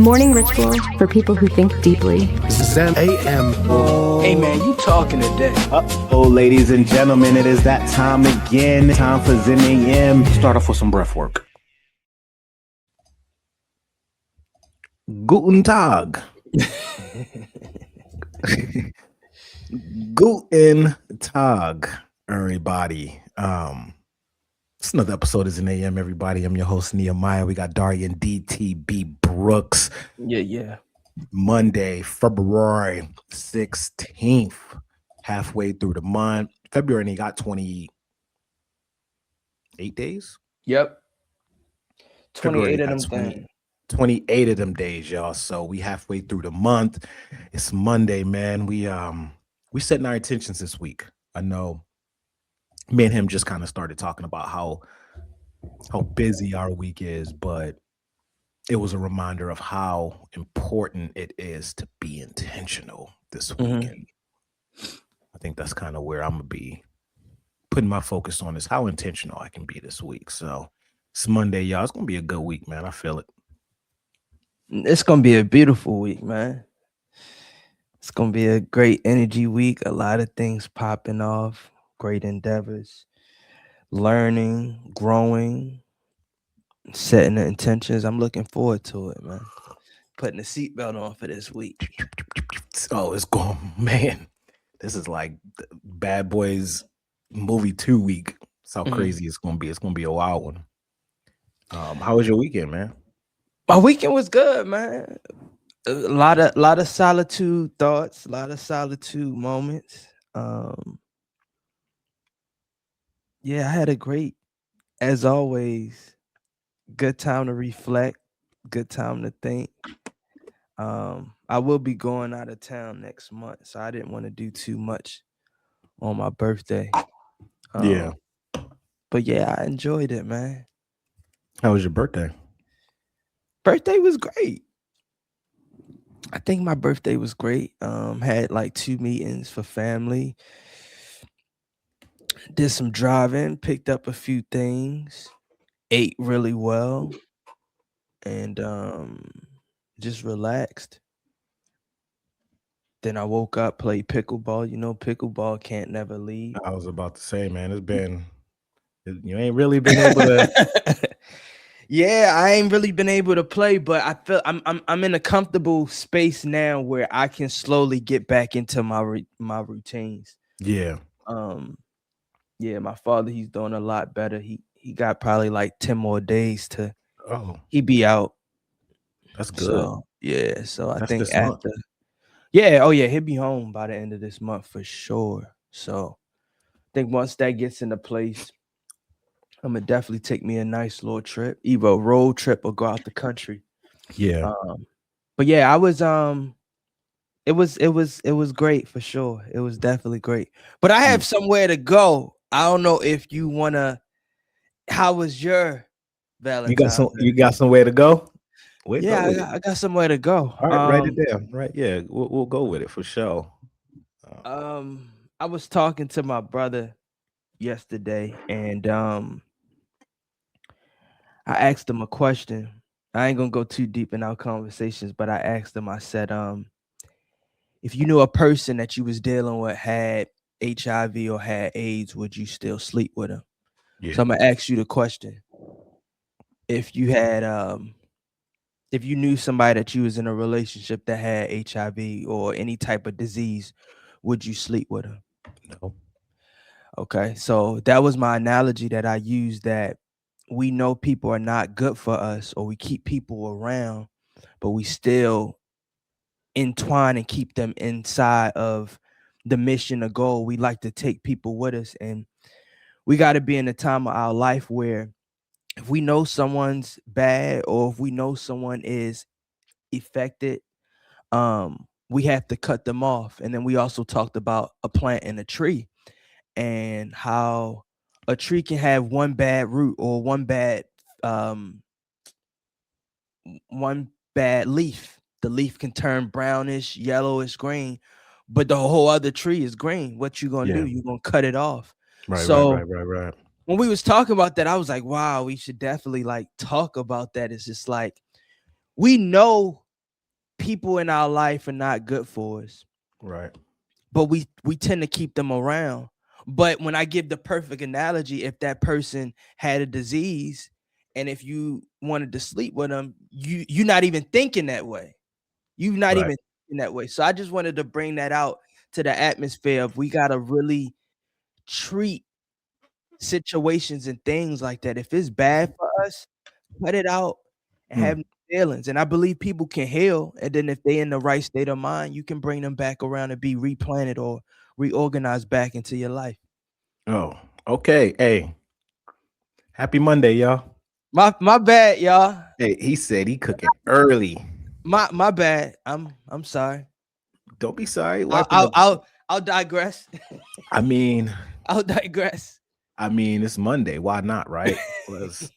A morning ritual for people who think deeply. Zen A.M. Hey man, you talking today? Oh, ladies and gentlemen, it is that time again. Time for Zen A.M. Start off with some breath work. Guten Tag. Guten Tag, everybody. It's another episode of Zen A.M. Everybody, I'm your host Nehemiah. We got Darian DTB Brooks. Yeah. Monday, February 16th, halfway through the month. February, and he got 28 days. Yep. 28 February of got them things. 28 of them days, y'all. So we halfway through the month. It's Monday, man. We setting our intentions this week. I know me and him just kind of started talking about how busy our week is, but it was a reminder of how important it is to be intentional this weekend. I think that's kind of where I'm gonna be putting my focus on, is how intentional I can be this week. So it's Monday, y'all. It's gonna be a good week, man. I feel it. It's gonna be a beautiful week, man. It's gonna be a great energy week. A lot of things popping off, great endeavors, learning, growing, setting the intentions. I'm looking forward to it, man. Putting the seatbelt on for this week. Oh, it's going, man. This is like Bad Boys movie 2 week. That's how crazy it's gonna be. It's gonna be a wild one. How was your weekend, man? My weekend was good, man. A lot of solitude thoughts, a lot of solitude moments. Yeah, I had a great, as always, good time to reflect, good time to think. I will be going out of town next month, so I didn't want to do too much on my birthday. Yeah. But yeah, I enjoyed it, man. How was your birthday? Birthday was great. I think my birthday was great. Had like 2 meetings for family. Did some driving, picked up a few things, ate really well, and just relaxed. Then I woke up, played pickleball. You know, pickleball can't never leave. I was about to say, man, you ain't really been able to. Yeah, I ain't really been able to play, but I feel I'm in a comfortable space now where I can slowly get back into my routines. Yeah. Yeah, my father, he's doing a lot better. He got probably like 10 more days to he be out. That's good. So yeah, so I That's think this month. after he'll be home by the end of this month for sure. So I think once that gets into place, I'm gonna definitely take me a nice little trip, either a road trip or go out the country. Yeah. But yeah, I was it was great for sure. It was definitely great. But I have somewhere to go. I don't know if you wanna. How was your Valentine's? You got somewhere to go? Yeah, I got somewhere to go. All right, write it down. Right, yeah, we'll go with it for sure. I was talking to my brother yesterday, and I asked him a question. I ain't gonna go too deep in our conversations, but I asked him. I said, if you knew a person that you was dealing with had HIV or had AIDS, would you still sleep with him? Yeah. So I'm gonna ask you the question: if you had if you knew somebody that you was in a relationship that had HIV or any type of disease, would you sleep with him? No. Okay, so that was my analogy that I used, that we know people are not good for us, or we keep people around, but we still entwine and keep them inside of the mission or goal. We like to take people with us, and we got to be in a time of our life where if we know someone's bad, or if we know someone is affected, we have to cut them off. And then we also talked about a plant and a tree, and how a tree can have one bad root or one bad leaf. The leaf can turn brownish, yellowish, green, but the whole other tree is green. What you gonna do? You gonna cut it off. Right. When we was talking about that, I was like, wow, we should definitely like talk about that. It's just like, we know people in our life are not good for us, Right. but we tend to keep them around. But when I give the perfect analogy, if that person had a disease and if you wanted to sleep with them, you're not even thinking that way. You're not Right. even thinking that way. So I just wanted to bring that out to the atmosphere of we gotta really treat situations and things like that. If it's bad for us, cut it out and have Mm. no feelings. And I believe people can heal. And then if they in the right state of mind, you can bring them back around and be replanted or reorganized back into your life. Oh, okay. Hey, happy Monday, y'all. My bad, y'all. Hey, he said he cooking early. My bad. I'm sorry. Don't be sorry. I'll Wiping I'll the. I'll, I'll digress. I mean, I'll digress. it's Monday. Why not, right? Let's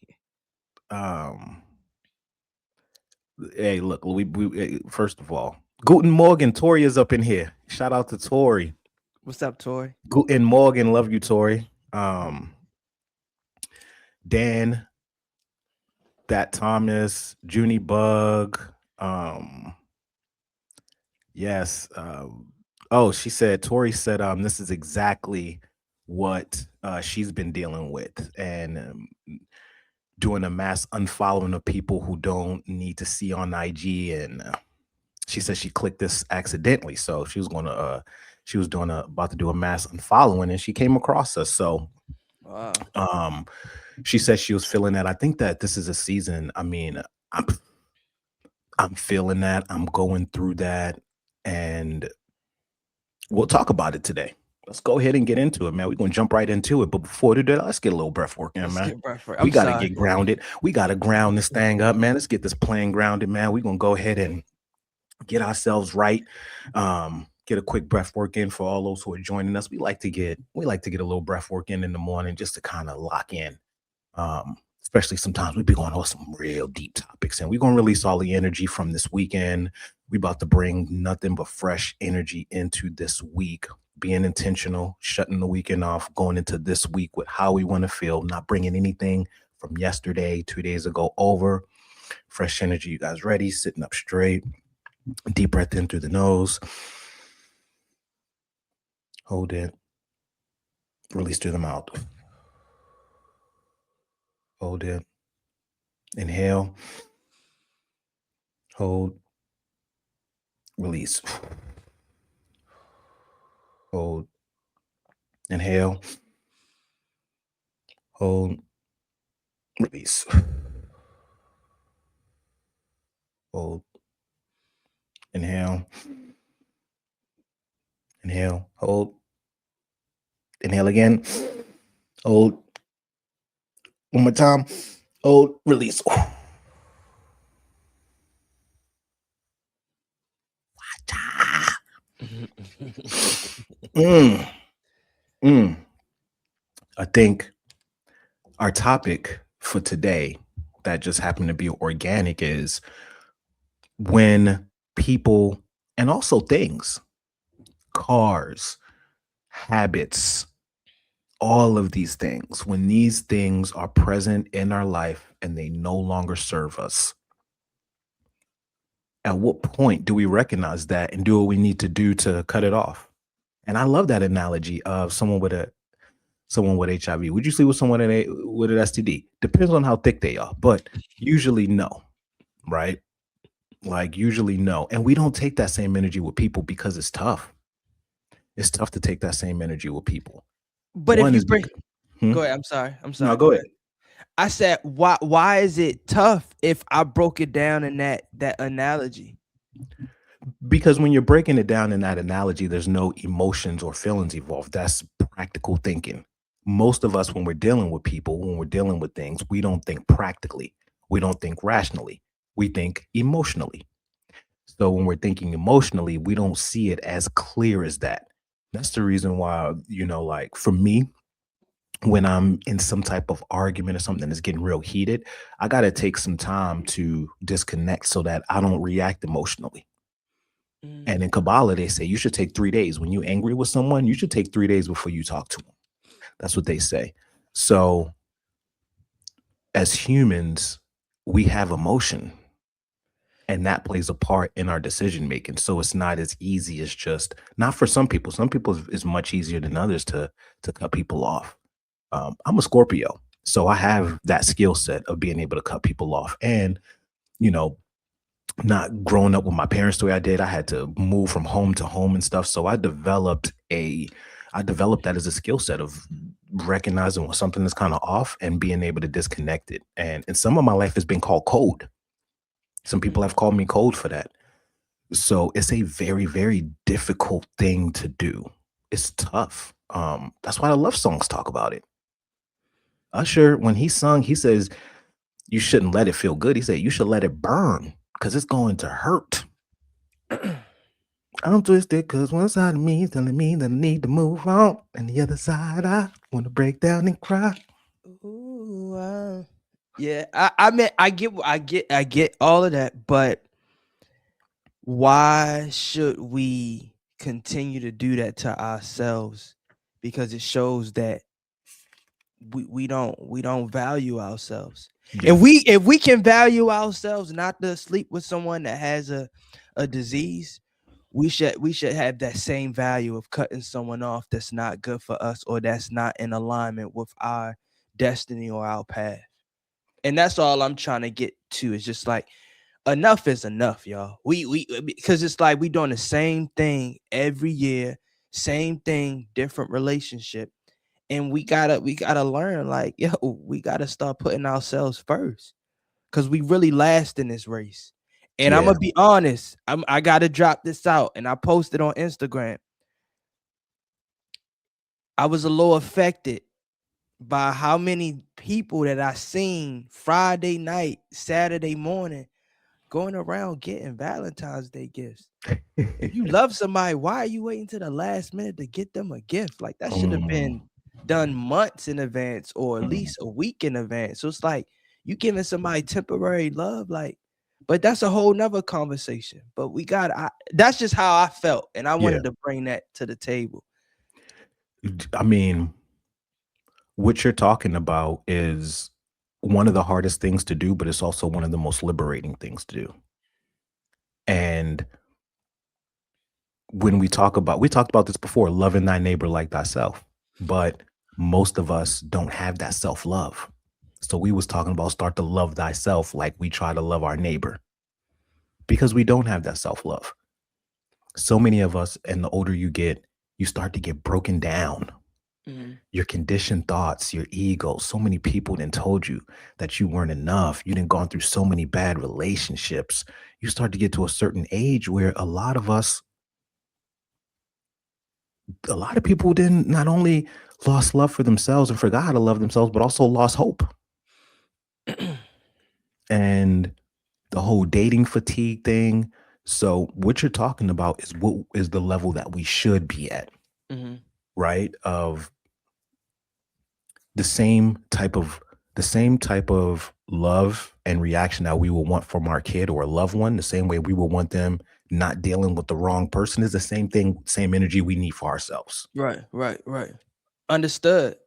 um hey, look, first of all, Guten Morgen, Tori is up in here. Shout out to Tori. What's up, Tori? Guten Morgen, love you, Tori. Dan, that Thomas, Junie Bug, yes. Oh, she said, Tori said, this is exactly what she's been dealing with, and doing a mass unfollowing of people who don't need to see on IG. And she said she clicked this accidentally, so she was about to do a mass unfollowing, and she came across us. So Wow. she said she was feeling that. I think that this is a season. I'm feeling that. I'm going through that, and we'll talk about it today. Let's go ahead and get into it, man. We're gonna jump right into it. But before we do that, let's get a little breath work in, Let's man. get breath work. We I'm gotta sorry. get grounded. We gotta ground this thing up, man. Let's get this plane grounded, man. We're gonna go ahead and get ourselves right. Get a quick breath work in for all those who are joining us. We like to get a little breath work in the morning just to kind of lock in. Especially sometimes we be going over some real deep topics, and we're gonna release all the energy from this weekend. We about to bring nothing but fresh energy into this week, being intentional, shutting the weekend off, going into this week with how we want to feel, not bringing anything from yesterday, 2 days ago over. Fresh energy. You guys ready? Sitting up straight. Deep breath in through the nose. Hold it. Release through the mouth. Hold it. Inhale. Hold. Release. Hold. Inhale. Hold. Release. Hold. Inhale. Inhale. Hold. Inhale again. Hold. One more time. Hold. Release. I think our topic for today, that just happened to be organic, is when people, and also things, cars, habits, all of these things, when these things are present in our life and they no longer serve us, at what point do we recognize that and do what we need to do to cut it off? And I love that analogy of someone with HIV. Would you sleep with someone with an STD? Depends on how thick they are, but usually no, right? Like usually no. And we don't take that same energy with people because it's tough. It's tough to take that same energy with people. But One if you is bring, because, go ahead. I'm sorry. no, go ahead. I said, why is it tough if I broke it down in that analogy? Because when you're breaking it down in that analogy, there's no emotions or feelings involved. That's practical thinking. Most of us, when we're dealing with people, when we're dealing with things, we don't think practically. We don't think rationally. We think emotionally. So when we're thinking emotionally, we don't see it as clear as that. That's the reason why, like for me, when I'm in some type of argument or something that's getting real heated, I got to take some time to disconnect so that I don't react emotionally. And in Kabbalah, they say you should take 3 days. When you're angry with someone, you should take 3 days before you talk to them. That's what they say. So as humans, we have emotion. And that plays a part in our decision making. So it's not as easy as just not for some people. Some people is much easier than others to cut people off. I'm a Scorpio, so I have that skill set of being able to cut people off. And you know, not growing up with my parents the way I did, I had to move from home to home and stuff. So I developed that as a skill set of recognizing when something is kind of off and being able to disconnect it. And some of my life has been called cold. Some people have called me cold for that. So it's a very, very difficult thing to do. It's tough. That's why the love songs talk about it. Usher, when he sung, he says, you shouldn't let it feel good. He said, you should let it burn because it's going to hurt. I'm twisted because one side of me is telling me that I need to move on. And the other side, I want to break down and cry. Ooh, yeah, I mean, I get all of that, but why should we continue to do that to ourselves? Because it shows that we don't value ourselves. Yeah. If we can value ourselves, not to sleep with someone that has a disease, we should have that same value of cutting someone off that's not good for us or that's not in alignment with our destiny or our path. And that's all I'm trying to get to. Is just like enough is enough, y'all. We because it's like we doing the same thing every year, same thing, different relationship. And we gotta learn, like, yo, we gotta start putting ourselves first because we really last in this race. And I'm Yeah. gonna be honest, I gotta drop this out, and I posted on Instagram. I was a little affected by how many people that I seen Friday night, Saturday morning going around getting Valentine's Day gifts. If you love somebody, why are you waiting to the last minute to get them a gift? Like that should have been done months in advance or at least a week in advance. So it's like you giving somebody temporary love, like, but that's a whole nother conversation. But that's just how I felt, and I Yeah. wanted to bring that to the table. I mean, what you're talking about is one of the hardest things to do, but it's also one of the most liberating things to do. And when we talked about this before, loving thy neighbor like thyself, but most of us don't have that self-love. So we was talking about start to love thyself like we try to love our neighbor because we don't have that self-love. So many of us, and the older you get, you start to get broken down. Your conditioned thoughts, your ego. So many people then told you that you weren't enough. You didn't gone through so many bad relationships. You start to get to a certain age where a lot of people didn't not only lost love for themselves and forgot how to love themselves, but also lost hope. And the whole dating fatigue thing. So what you're talking about is what is the level that we should be at, right? Of the same type of love and reaction that we will want from our kid or a loved one, the same way we will want them not dealing with the wrong person is the same thing, same energy we need for ourselves. Right. Understood.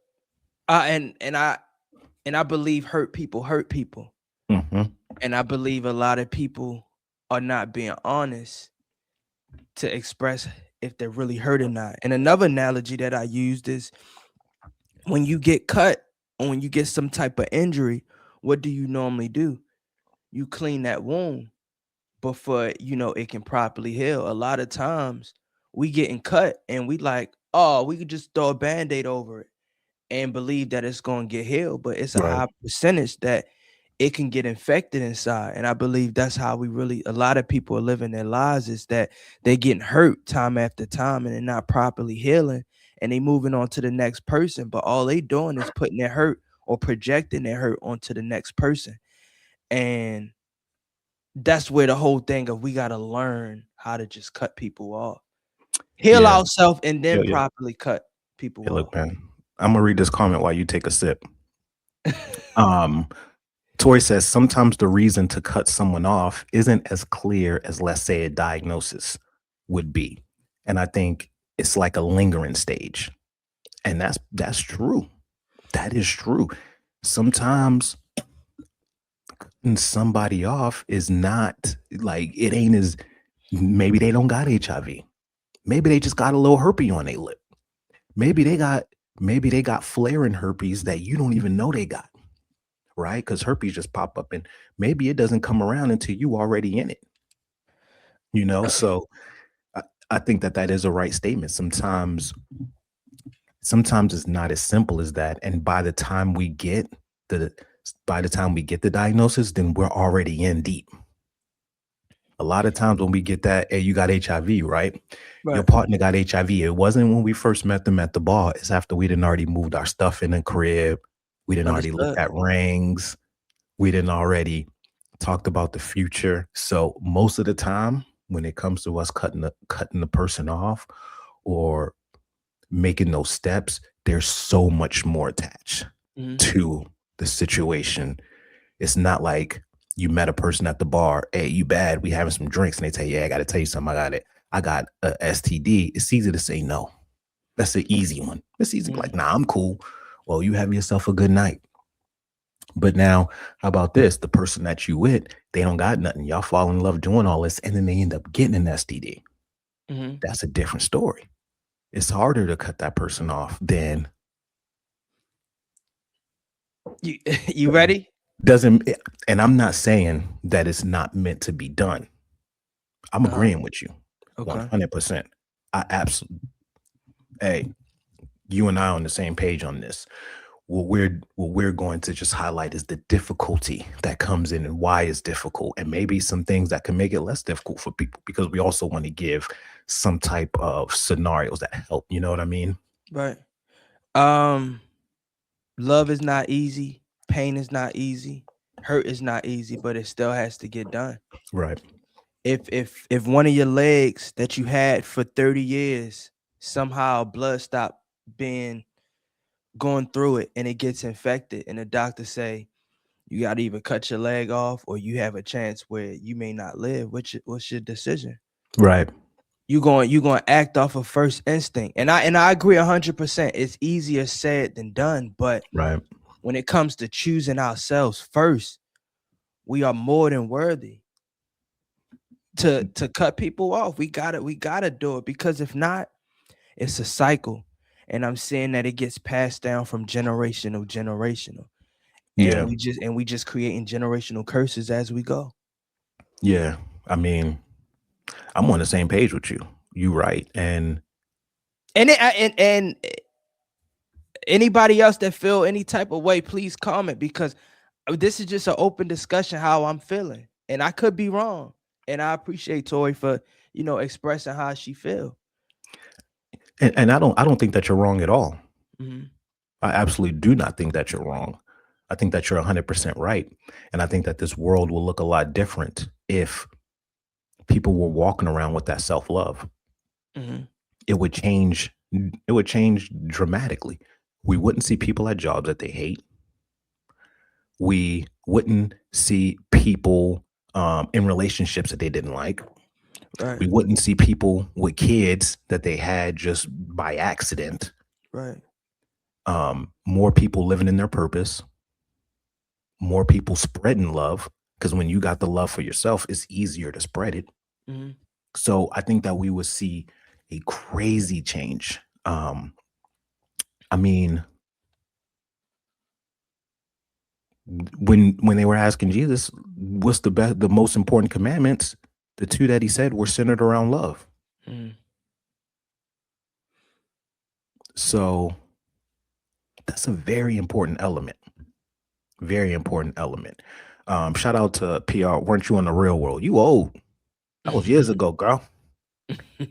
And I believe hurt people. And I believe a lot of people are not being honest to express if they're really hurt or not. And another analogy that I used is when you get cut or when you get some type of injury, what do you normally do? You clean that wound before it can properly heal. A lot of times we getting cut and we like, oh, we could just throw a band-aid over it and believe that it's going to get healed, but it's a Right. high percentage that it can get infected inside. And I believe that's how a lot of people are living their lives, is that they're getting hurt time after time and they're not properly healing and they moving on to the next person. But all they doing is putting their hurt or projecting their hurt onto the next person. And that's where the whole thing of we got to learn how to just cut people off, heal Yeah. ourselves, and then Yeah. properly cut people Hey, off. look, man, I'm gonna read this comment while you take a sip. Tori says sometimes the reason to cut someone off isn't as clear as, let's say, a diagnosis would be. And I think it's like a lingering stage. And that's true. That is true. Sometimes cutting somebody off is not like, it ain't as, maybe they don't got HIV. Maybe they just got a little herpes on their lip. Maybe they got flaring herpes that you don't even know they got, right? Because herpes just pop up and maybe it doesn't come around until you already in it, So I think that is a right statement. Sometimes it's not as simple as that. And by the time we get the diagnosis, then we're already in deep. A lot of times when we get that, hey, you got HIV, right? Your partner got HIV. It wasn't when we first met them at the bar. It's after we didn't already moved our stuff in the crib. We didn't already looked at rings. We didn't already talked about the future. So most of the time when it comes to us cutting the person off or making those steps, there's so much more attached to the situation. It's not like you met a person at the bar, hey, you bad, we having some drinks, and they tell you, yeah, I got to tell you something, I got a STD. It's easy to say no. That's an easy one. It's easy to be like, nah, I'm cool. Well, you have yourself a good night. But now, how about this? The person that you with, they don't got nothing. Y'all fall in love doing all this, and then they end up getting an STD. That's a different story. It's harder to cut that person off than you ready? And I'm not saying that it's not meant to be done. I'm agreeing with you. Okay. 100%. I absolutely. Hey, you and I on the same page on this. What we're going to just highlight is the difficulty that comes in and why it's difficult, and maybe some things that can make it less difficult for people, because we also want to give some type of scenarios that help. You know what I mean? Right. Love is not easy. Pain is not easy. Hurt is not easy, but it still has to get done. Right. If one of your legs that you had for 30 years, somehow blood stopped going through it and it gets infected, and the doctor say you got to either cut your leg off or you have a chance where you may not live, what's your decision? Right. You going to act off of first instinct. And I agree 100%. It's easier said than done, but right. When it comes to choosing ourselves first, we are more than worthy to cut people off. We gotta do it, because if not, it's a cycle. And I'm saying that it gets passed down from generational. Yeah. And we just creating generational curses as we go. Yeah. I mean, I'm on the same page with you. You right. And anybody else that feel any type of way, please comment, because this is just an open discussion how I'm feeling, and I could be wrong. And I appreciate Tori for expressing how she feel. And I don't think that you're wrong at all. I absolutely do not think that you're wrong. I think that you're 100% right. And I think that this world will look a lot different if people were walking around with that self-love. It would change. It would change dramatically. We wouldn't see people at jobs that they hate. We wouldn't see people in relationships that they didn't like. Right. We wouldn't see people with kids that they had just by accident. Right. More people living in their purpose. More people spreading love, because when you got the love for yourself, it's easier to spread it. So I think that we would see a crazy change. I mean, when they were asking Jesus, what's the most important commandments, the two that he said were centered around love. So that's a very important element. Very important element. Shout out to PR. Weren't you on The Real World? You old. That was years ago, girl.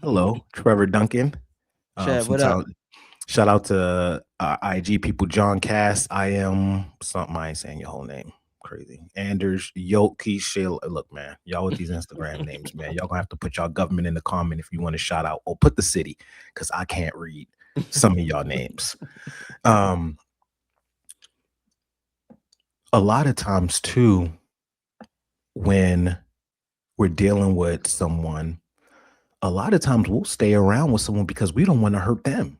Hello, Trevor Duncan. Chad, what up? Shout out to IG people, John Cass. I am something. I ain't saying your whole name. Crazy. Anders, Yoki, Shayla. Look, man, y'all with these Instagram names, man. Y'all gonna have to put y'all government in the comment if you want to shout out, or put the city, because I can't read some of y'all names. A lot of times too, when we're dealing with someone, a lot of times we'll stay around with someone because we don't want to hurt them.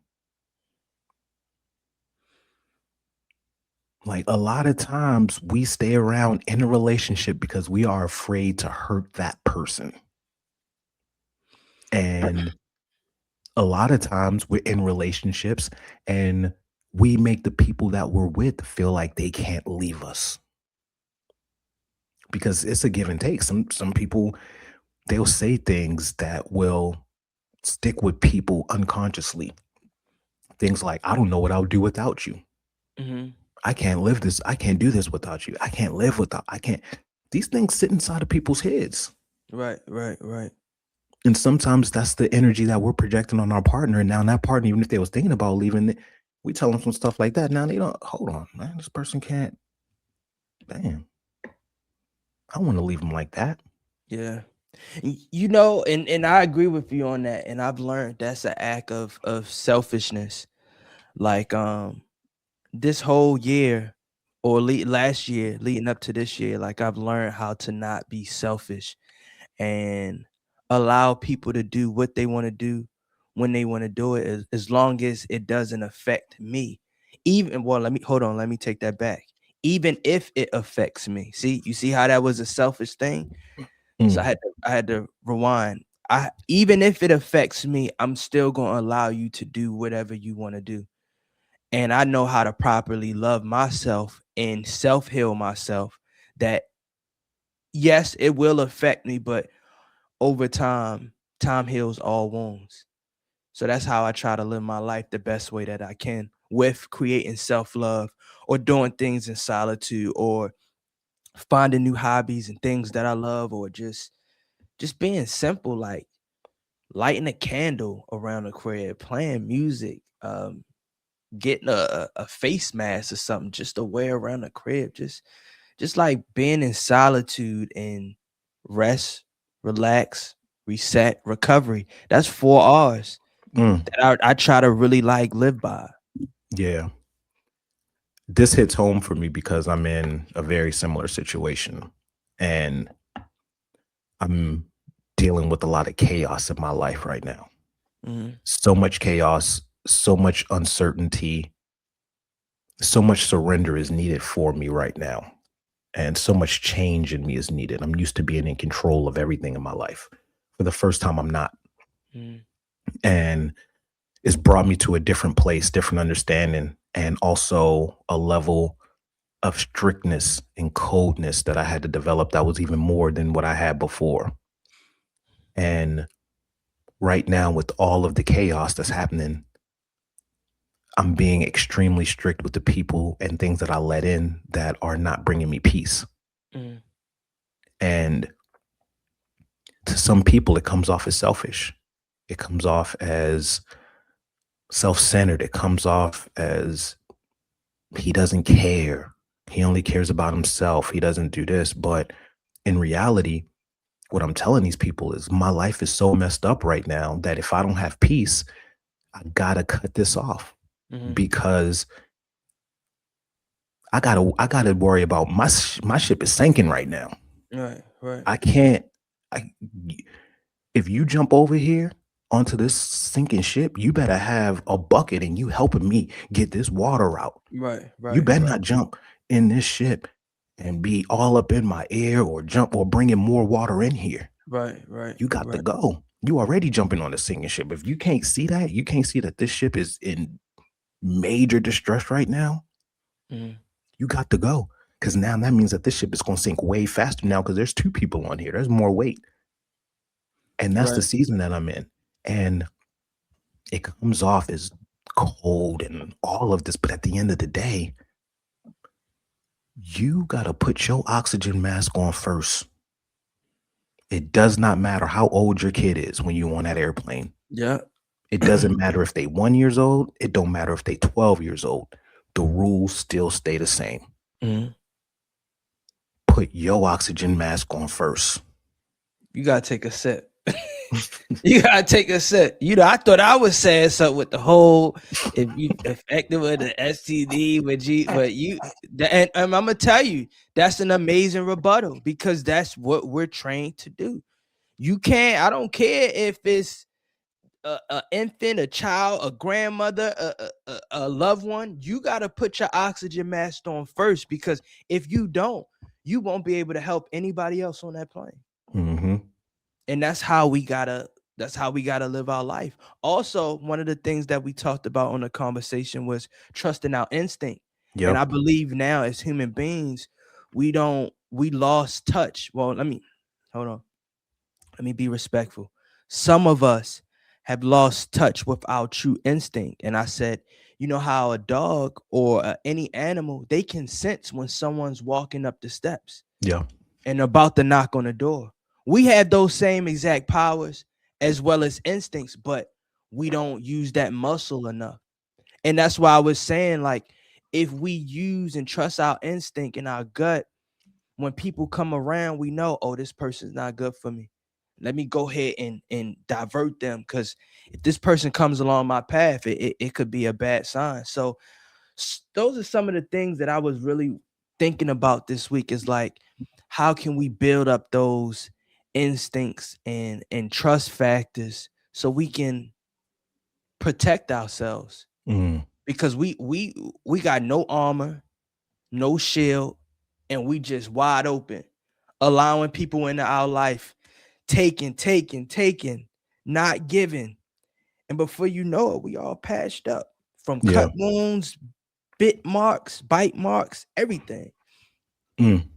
Like a lot of times we stay around in a relationship because we are afraid to hurt that person. And a lot of times we're in relationships and we make the people that we're with feel like they can't leave us because it's a give and take. Some people, they'll say things that will stick with people unconsciously. Things like, I don't know what I would do without you. Mm-hmm. I can't live this. I can't do this without you. I can't live without. I can't. These things sit inside of people's heads. Right, right, right. And sometimes that's the energy that we're projecting on our partner. And now that partner, even if they was thinking about leaving, we tell them some stuff like that. Now they don't, hold on, man, this person can't, damn, I want to leave them like that. Yeah. You know, and I agree with you on that. And I've learned that's an act of selfishness. Like this whole year or last year leading up to this year, like I've learned how to not be selfish and allow people to do what they want to do when they want to do it, as long as it doesn't affect me. Even, well, let me take that back. Even if it affects me. See, you see how that was a selfish thing? So Mm, I had to rewind. I Even if it affects me, I'm still going to allow you to do whatever you want to do. And I know how to properly love myself and self-heal myself, that yes, it will affect me, but over time, time heals all wounds. So that's how I try to live my life the best way that I can, with creating self-love or doing things in solitude or finding new hobbies and things that I love, or just being simple, like lighting a candle around the crib, playing music, getting a face mask or something just to wear around the crib. Just like being in solitude and rest, relax, reset, recovery. That's 4 R's mm, that I try to really like live by. yeah. This hits home for me because I'm in a very similar situation and I'm dealing with a lot of chaos in my life right now. Mhm, So much chaos, so much uncertainty, so much surrender is needed for me right now. And so much change in me is needed. I'm used to being in control of everything in my life. For the first time, I'm not. mhm, And it's brought me to a different place, different understanding, and also a level of strictness and coldness that I had to develop that was even more than what I had before. And right now, with all of the chaos that's happening, I'm being extremely strict with the people and things that I let in that are not bringing me peace. mhm, And to some people, it comes off as selfish. It comes off as self-centered. It comes off as he doesn't care. He only cares about himself. He doesn't do this. But in reality, what I'm telling these people is my life is so messed up right now that if I don't have peace, I gotta cut this off mhm. because I gotta worry about my ship is sinking right now. Right, right, I can't. I If you jump over here onto this sinking ship, you better have a bucket and you helping me get this water out. right, You right, better right, not jump in this ship and be all up in my ear or jump or bringing more water in here. right, right, You got to right. go. You already jumping on the sinking ship. If you can't see that, you can't see that this ship is in major distress right now. Mhm. You got to go because now that means that this ship is going to sink way faster now because there's two people on here. There's more weight, and that's the Right. season that I'm in, and it comes off as cold and all of this. But at the end of the day, you got to put your oxygen mask on first. It does not matter how old your kid is when you're on that airplane. Yeah. It doesn't matter if they 1 years old. It don't matter if they 12 years old. The rules still stay the same. Mhm. Put your oxygen mask on first. You gotta take a sip. You gotta take a sip. You know, I thought I was saying something with the whole, if you affected with the STD, but and I'm gonna tell you, that's an amazing rebuttal because that's what we're trained to do. You can't. I don't care if it's a infant, a child, a grandmother, a loved one, you got to put your oxygen mask on first, because if you don't, you won't be able to help anybody else on that plane. Mm-hmm. And that's how we gotta live our life. Also, one of the things that we talked about on the conversation was trusting our instinct. And I Yep. believe now, as human beings, we lost touch. Well, hold on. Let me be respectful. Some of us have lost touch with our true instinct. And I said, you know how a dog or any animal, they can sense when someone's walking up the steps Yeah. and about to knock on the door. We have those same exact powers as well as instincts, but we don't use that muscle enough. And that's why I was saying, like, if we use and trust our instinct and our gut, when people come around, we know, oh, this person's not good for me. Let me go ahead and divert them, because if this person comes along my path, it could be a bad sign. So those are some of the things that I was really thinking about this week, is like, how can we build up those instincts and trust factors so we can protect ourselves, Mm. because we got no armor, no shield, and we just wide open, allowing people into our life, taking, not giving. And before you know it, we all patched up from Yeah. cut wounds, bite marks, everything. Mm.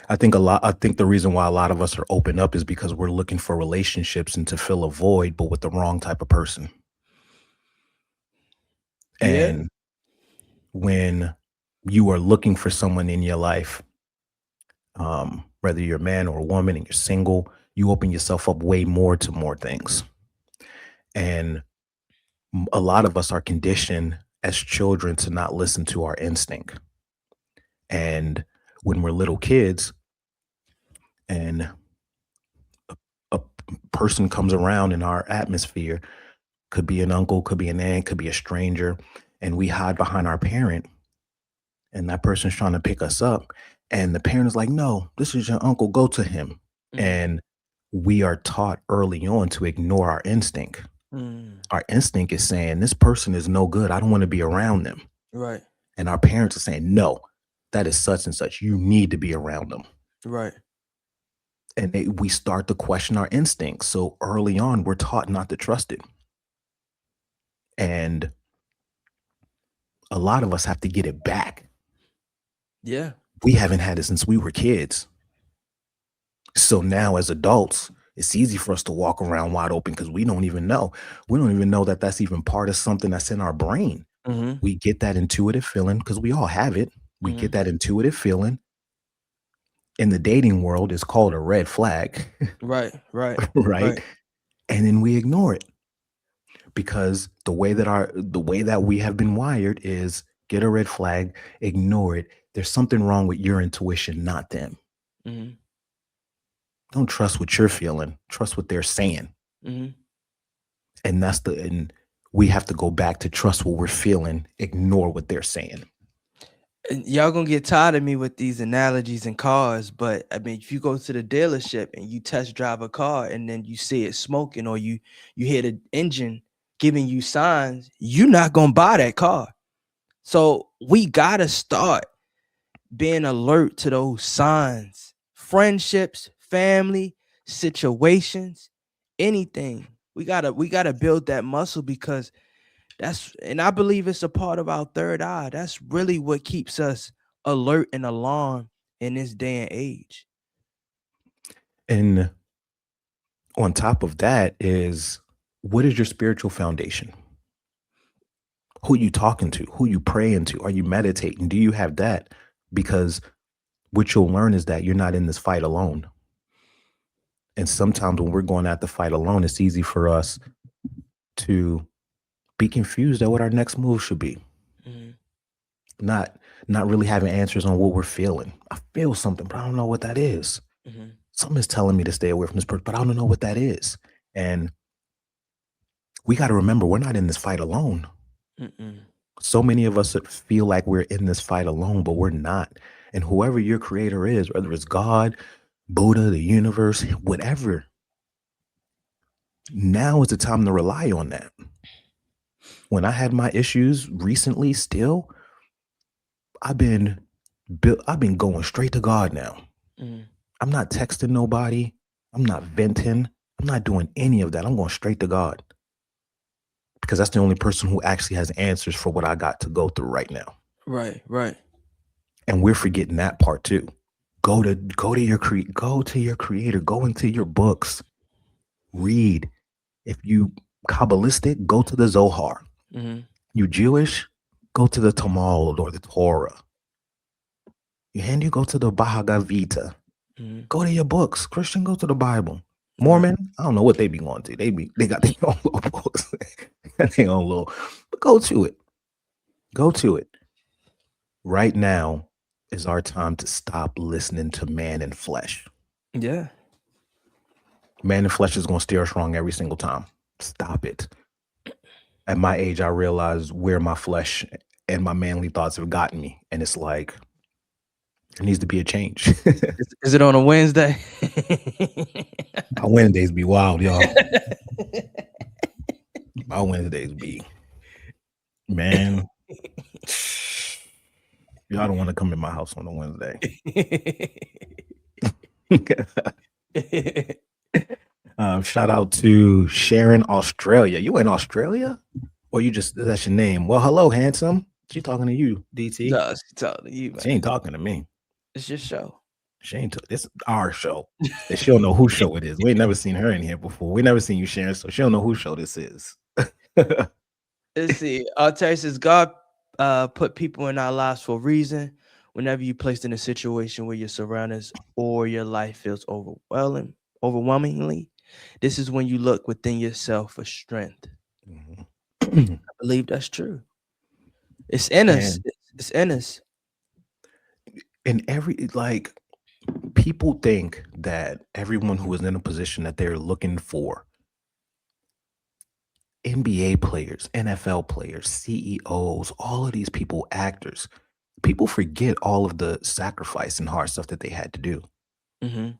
I think the reason why a lot of us are open up is because we're looking for relationships and to fill a void, but with the wrong type of person. Yeah. And when you are looking for someone in your life, whether you're a man or a woman and you're single, you open yourself up way more to more things. And a lot of us are conditioned as children to not listen to our instinct. And when we're little kids and a person comes around in our atmosphere, could be an uncle, could be an aunt, could be a stranger, and we hide behind our parent, and that person's trying to pick us up, and the parent is like, no, this is your uncle, go to him. Mhm. And we are taught early on to ignore our instinct. Mm. Our instinct is saying, this person is no good, I don't want to be around them. Right. And our parents are saying, no, that is such and such, you need to be around them. Right. And we start to question our instincts. So early on, we're taught not to trust it. And a lot of us have to get it back. Yeah. We haven't had it since we were kids. So now as adults, it's easy for us to walk around wide open because we don't even know. We don't even know that that's even part of something that's in our brain. Mm-hmm. We get that intuitive feeling because we all have it. We Mm-hmm. get that intuitive feeling. In the dating world, it's called a red flag, Right. right? Right. And then we ignore it because the way that we have been wired is get a red flag, ignore it. There's something wrong with your intuition, not them. Mm-hmm. Don't trust what you're feeling. Trust what they're saying. Mm-hmm. And we have to go back to trust what we're feeling, ignore what they're saying. And y'all gonna get tired of me with these analogies and cars, but I mean, if you go to the dealership and you test drive a car and then you see it smoking, or you hear the engine giving you signs, you're not gonna buy that car. So we gotta start being alert to those signs. Friendships, family, situations, anything. We gotta build that muscle, because and I believe it's a part of our third eye. That's really what keeps us alert and alarmed in this day and age. And on top of that is, what is your spiritual foundation? Who you talking to? Who you praying to? Are you meditating? Do you have that? Because what you'll learn is that you're not in this fight alone. And sometimes when we're going at the fight alone, it's easy for us to be confused at what our next move should be. Mm-hmm. Not really having answers on what we're feeling. I feel something, but I don't know what that is. Mm-hmm. Something is telling me to stay away from this person, but I don't know what that is. And we got to remember, we're not in this fight alone. Mm-mm. So many of us feel like we're in this fight alone, but we're not. And whoever your creator is, whether it's God, Buddha, the universe, whatever, Now is the time to rely on that. When I had my issues recently, still, I've been going straight to God now. Mhm. I'm not texting nobody. I'm not venting. I'm not doing any of that. I'm going straight to God because that's the only person who actually has answers for what I got to go through right now. Right, right. And we're forgetting that part too. Go to your creator. Go into your books. Read. If you Kabbalistic, go to the Zohar. Mm-hmm. You Jewish, go to the Talmud or the Torah. You Hindu, go to the Bhagavad Gita. Mm-hmm. Go to your books. Christian, go to the Bible. Right. Mormon, I don't know what they be going to. They got their own little books. Their own little, but go to it. Go to it. Right now is our time to stop listening to man and flesh. Yeah. Man and flesh is going to steer us wrong every single time. Stop it. At my age, I realized where my flesh and my manly thoughts have gotten me. And it's like, there needs to be a change. Is it on a Wednesday? My Wednesdays be wild, y'all. My Wednesdays be, man. Y'all don't want to come in my house on a Wednesday. Shout out to Sharon, Australia. You in Australia? Or you just, that's your name? Well, hello, handsome. She talking to you, DT. No, she's talking to you, man. She ain't talking to me. It's your show. She ain't. This is our show. And she don't know whose show it is. We ain't never seen her in here before. We never seen you, Sharon, so she don't know whose show this is. Let's see. Terry says God put people in our lives for a reason. Whenever you're placed in a situation where your surroundings or your life feels overwhelmingly, this is when you look within yourself for strength. Mm-hmm. I believe that's true. It's in us. It's in us. And people think that everyone who is in a position that they're looking for, NBA players, NFL players, CEOs, all of these people, actors, people forget all of the sacrifice and hard stuff that they had to do. Mm-hmm.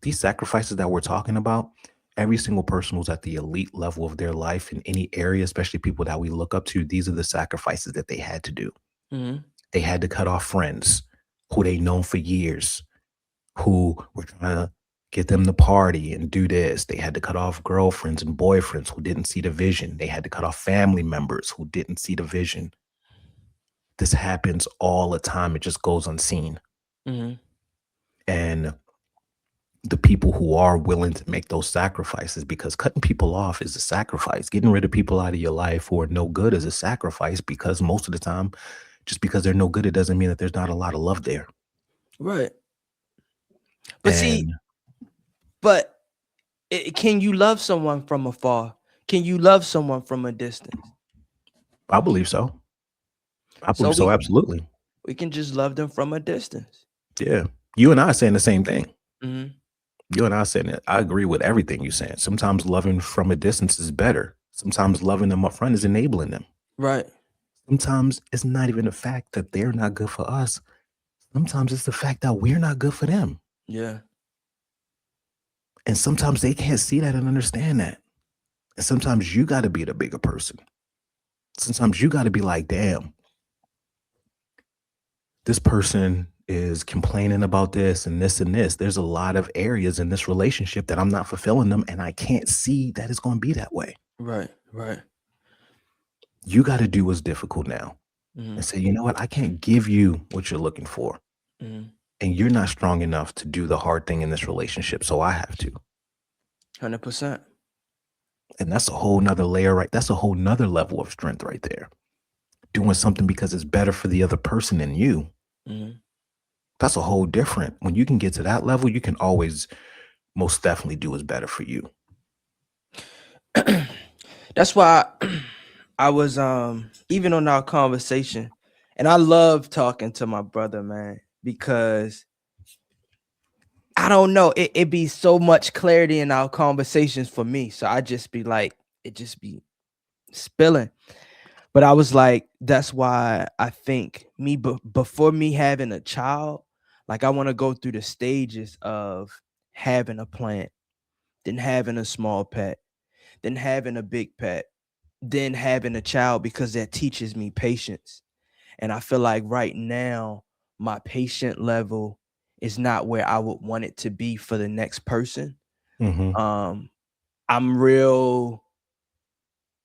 These sacrifices that we're talking about, every single person who's at the elite level of their life in any area, especially people that we look up to, these are the sacrifices that they had to do. Mm-hmm. They had to cut off friends who they known for years, who were trying to get them to party and do this. They had to cut off girlfriends and boyfriends who didn't see the vision. They had to cut off family members who didn't see the vision. This happens all the time. It just goes unseen. Mm-hmm. And the people who are willing to make those sacrifices, because cutting people off is a sacrifice. Getting rid of people out of your life who are no good is a sacrifice, because most of the time, just because they're no good, it doesn't mean that there's not a lot of love there. Right. But can you love someone from afar? Can you love someone from a distance? I believe so. Absolutely. We can just love them from a distance. Yeah. You and I are saying the same thing. Mm-hmm. You and I are saying it. I agree with everything you're saying. Sometimes loving from a distance is better. Sometimes loving them up front is enabling them. Right. Sometimes it's not even the fact that they're not good for us. Sometimes it's the fact that we're not good for them. Yeah. And sometimes they can't see that and understand that. And sometimes you got to be the bigger person. Sometimes you got to be like, damn, this person is complaining about this and this and this. There's a lot of areas in this relationship that I'm not fulfilling them, and I can't see that it's going to be that way. Right, right. You got to do what's difficult now. Mm-hmm. And say, you know what? I can't give you what you're looking for. Mm-hmm. And you're not strong enough to do the hard thing in this relationship, so I have to. 100%. And that's a whole nother layer, right? That's a whole nother level of strength right there. Doing something because it's better for the other person than you. Mm-hmm. That's a whole different. When you can get to that level, you can always most definitely do what's better for you. That's why I was even on our conversation, and I love talking to my brother, man, because I don't know, it be so much clarity in our conversations for me. So I just be like, it just be spilling. But I was like, that's why I think before me having a child, like I want to go through the stages of having a plant, then having a small pet, than having a big pet, than having a child, because that teaches me patience. And I feel like right now, my patient level is not where I would want it to be for the next person. Mm-hmm. I'm real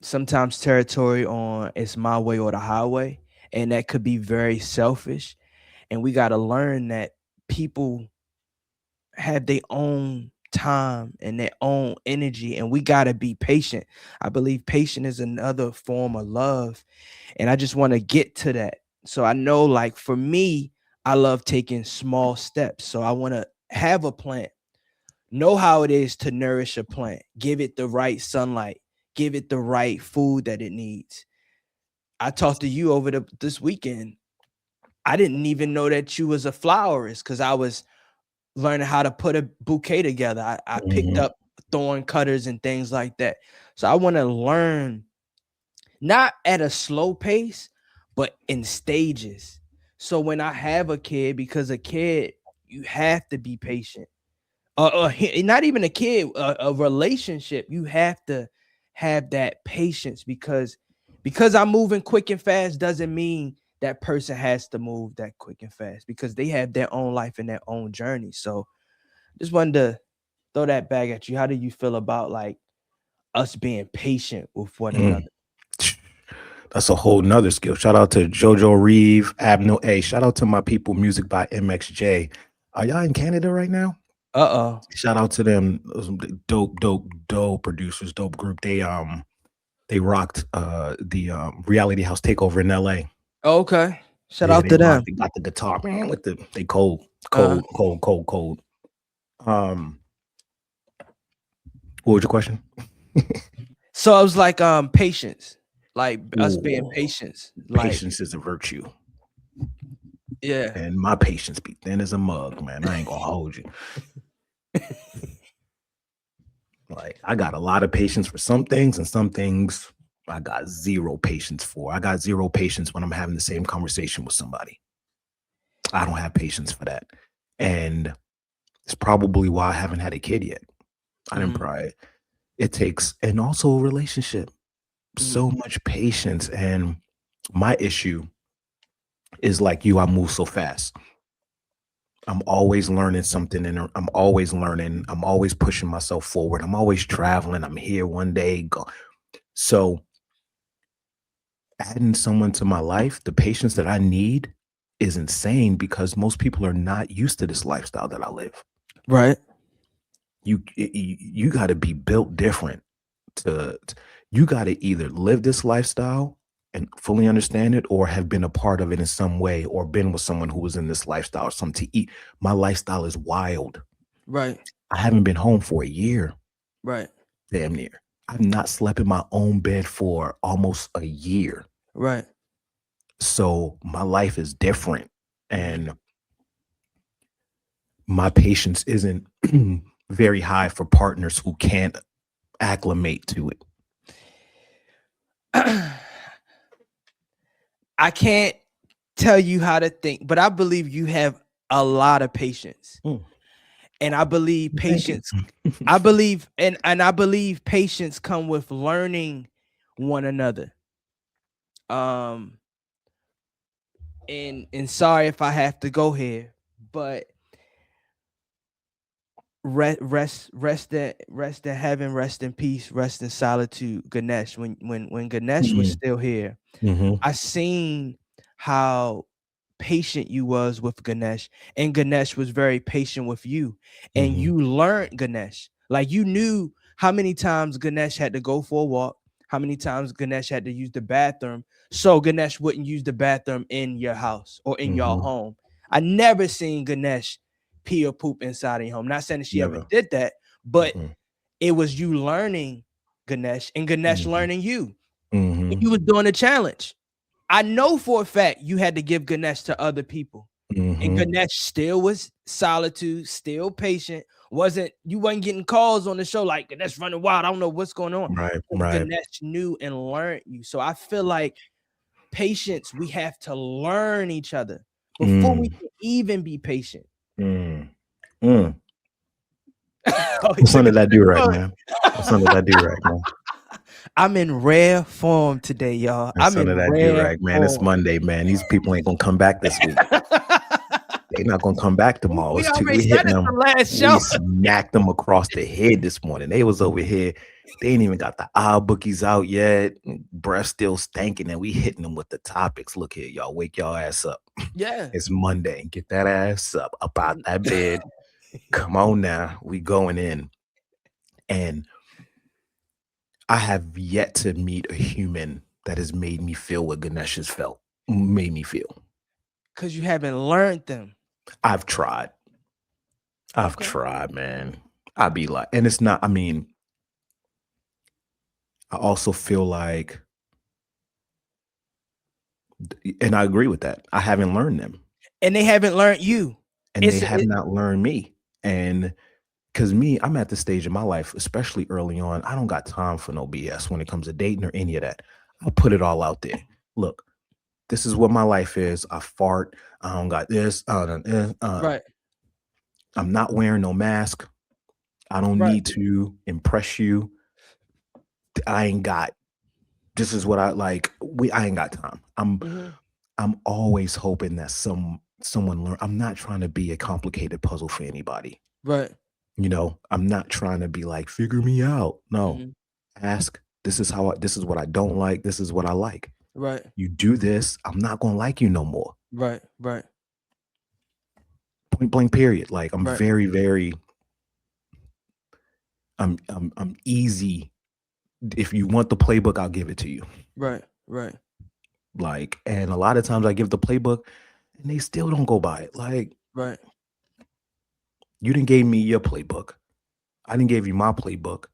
sometimes territory on it's my way or the highway. And that could be very selfish. And we got to learn that people have their own time and their own energy, and we got to be patient. I believe patience is another form of love, and I just want to get to that. So I know, like, for me, I love taking small steps. So I want to have a plant, know how it is to nourish a plant, give it the right sunlight, give it the right food that it needs. I talked to you over this weekend. I didn't even know that you was a florist because I was learning how to put a bouquet together. I picked Mm-hmm. up thorn cutters and things like that. So I want to learn, not at a slow pace, but in stages. So when I have a kid, because a kid, you have to be patient. Not even a kid, a relationship, you have to have that patience, because I'm moving quick and fast doesn't mean that person has to move that quick and fast, because they have their own life and their own journey. So just wanted to throw that back at you. How do you feel about like us being patient with one Mm. another? That's a whole nother skill. Shout out to Jojo Reeve, Abno A. Shout out to my people, music by MXJ. Are y'all in Canada right now? Shout out to them. Those dope producers, dope group. They rocked the Reality House takeover in LA. Okay. Shout Yeah, out to them. they got the guitar, man, with they cold. Uh-huh. What was your question? So I was like, patience, like us being Ooh, patient, like, patience is a virtue. yeah. And my patience be thin as a mug, man. I ain't gonna hold you. Like, I got a lot of patience for some things, and some things I got zero patience for. I got zero patience when I'm having the same conversation with somebody. I don't have patience for that. And it's probably why I haven't had a kid yet. I didn't Mhm. pry. It takes, and also a relationship, so much patience. And my issue is like you, I move so fast. I'm always learning something, and I'm always learning. I'm always pushing myself forward. I'm always traveling. I'm here one day. Go. So adding someone to my life, the patience that I need is insane, because most people are not used to this lifestyle that I live. Right. You got to be built different you got to either live this lifestyle and fully understand it, or have been a part of it in some way, or been with someone who was in this lifestyle or something to eat. My lifestyle is wild. Right. I haven't been home for a year. Right. Damn near. I've not slept in my own bed for almost a year. Right. So my life is different, and my patience isn't very high for partners who can't acclimate to it. I can't tell you how to think, but I believe you have a lot of patience. And I believe patience, I believe, and I believe patience come with learning one another. And sorry if I have to go here, but rest in heaven, rest in peace, rest in solitude, Ganesh. When Ganesh was still here, I seen how patient you was with Ganesh, and Ganesh was very patient with you, and you learned Ganesh. Like, you knew how many times Ganesh had to go for a walk, how many times Ganesh had to use the bathroom, so Ganesh wouldn't use the bathroom in your house or in your home. I never seen Ganesh pee or poop inside of your home. Not saying that she ever did that, but it was you learning Ganesh and Ganesh learning you. You was doing a challenge. I know for a fact you had to give Ganesh to other people. And Ganesh still was solitude, still patient. You wasn't getting calls on the show like, Ganesh running wild, I don't know what's going on. Right. Ganesh knew and learned you. So I feel like patience, we have to learn each other before we can even be patient. What son did I do right, man? What son did I do right, man? I'm in rare form today, y'all. And I'm son in of that rare durag, man. It's form. Monday, man. These people ain't gonna come back this week. They're not gonna come back tomorrow. We It's too, already we said hitting it the them. last We show. smacked them across the head this morning. They was over here. They ain't even got the eye bookies out yet. Breath still stinking, and we hitting them with the topics. Look here, y'all. Wake y'all ass up. Yeah. It's Monday. Get that ass up out that bed. Come on now. We going in. And I have yet to meet a human that has made me feel what Ganesh has made me feel. Because you haven't learned them. I've tried. I've Okay. tried, man. I'd be like, and it's not, I mean, I also feel like, and I agree with that. I haven't learned them. And they haven't learned you. And they have not learned me. And because me, I'm at the stage in my life, especially early on, I don't got time for no BS when it comes to dating or any of that. I'll put it all out there. Look, this is what my life is. I fart. I don't got this. Right. I'm not wearing no mask. I don't Right. need to impress you. I ain't got. This is what I like. I ain't got time. I'm always hoping that someone learn. I'm not trying to be a complicated puzzle for anybody. Right. You know, I'm not trying to be like, figure me out. No. Mhm. Ask. This is this is what I don't like. This is what I like. Right. You do this, I'm not gonna like you no more. Right. Right. Point blank period. Like I'm Right. very, very I'm easy. If you want the playbook, I'll give it to you. Right. Right. Like, and a lot of times I give the playbook and they still don't go by it. Like, Right. you didn't gave me your playbook. I didn't give you my playbook.